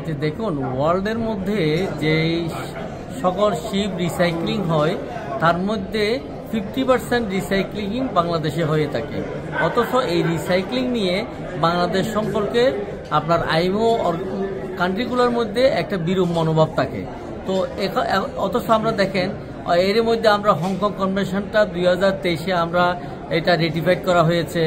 যে দেখুন, ওয়ার্ল্ডের মধ্যে যে সকল শিপ রিসাইক্লিং হয় তার মধ্যে 50% রিসাইক্লিং বাংলাদেশে হয়ে থাকে। অথচ এই রিসাইক্লিং নিয়ে বাংলাদেশ সম্পর্কে আপনার আইএমও কান্ট্রিগুলোর মধ্যে একটা বিরূপ মনোভাব থাকে। তো অথচ আমরা দেখেন এর মধ্যে আমরা হংকং কনভেনশনটা 2023-এ আমরা এটা রেটিফাইড করা হয়েছে।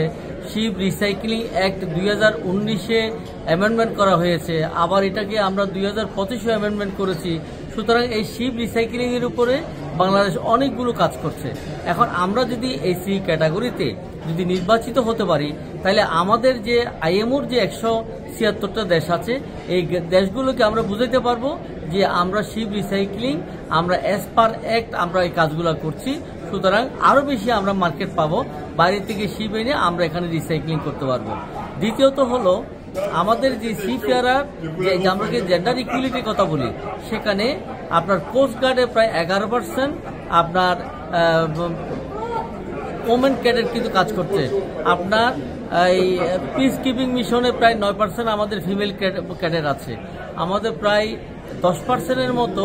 শিপ রিসাইক্লিং অ্যাক্ট 2019-এ অ্যামেন্ডমেন্ট করা হয়েছে, আবার এটাকে আমরা 2025-এ অ্যামেন্ডমেন্ট করেছি। সুতরাং এই শিপ রিসাইক্লিংয়ের উপরে বাংলাদেশ অনেকগুলো কাজ করছে। এখন আমরা যদি এই সি ক্যাটাগরিতে যদি নির্বাচিত হতে পারি, তাহলে আমাদের যে আইএমওর যে 176টা দেশ আছে, এই দেশগুলোকে আমরা বুঝাইতে পারবো যে আমরা শিপ রিসাইক্লিং আমরা অ্যাজ পার অ্যাক্ট আমরা এই কাজগুলো করছি। সুতরাং আরও বেশি আমরা মার্কেট পাবো, বাইরে থেকে শিপ এনে আমরা এখানে রিসাইক্লিং করতে পারবো। দ্বিতীয়ত হলো আমাদের যে সিফেয়ারার যে আমরা যে জেন্ডার ইকুয়ালিটির কথা বলি, সেখানে আপনার কোস্টগার্ডে প্রায় 11% আপনার ওমেন ক্যাডেট কিন্তু কাজ করছে। আপনার এই পিস কিপিং মিশনে প্রায় 9% আমাদের ফিমেল ক্যাডেট আছে। আমাদের প্রায় 10%-এর মতো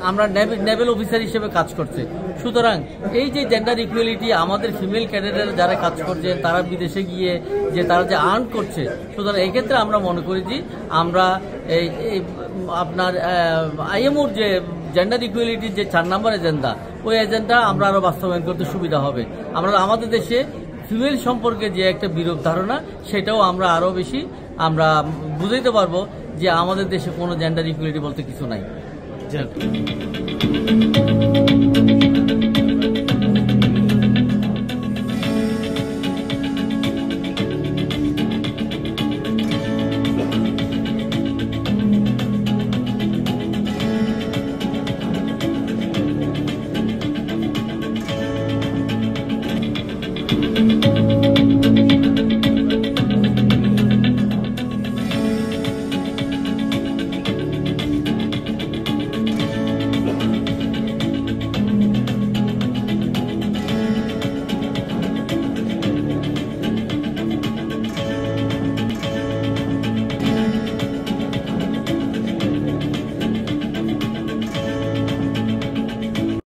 আমরা নেভেল অফিসার হিসেবে কাজ করছে। সুতরাং এই যে জেন্ডার ইকুয়ালিটি আমাদের ফিমেল ক্যাডেটের যারা কাজ করছে, তারা বিদেশে গিয়ে যে তারা যে আর্ন করছে, সুতরাং এক্ষেত্রে আমরা মনে করি যে আমরা এই আপনার আইএমওর যে জেন্ডার ইকুয়ালিটির যে 4 নম্বর এজেন্ডা, ওই এজেন্ডা আমরা আরও বাস্তবায়ন করতে সুবিধা হবে। আমরা আমাদের দেশে ফিমেল সম্পর্কে যে একটা বিরূপ ধারণা, সেটাও আমরা আরও বেশি আমরা বুঝাইতে পারবো যে আমাদের দেশে কোনো জেন্ডার ইকুয়ালিটি বলতে কিছু নাই।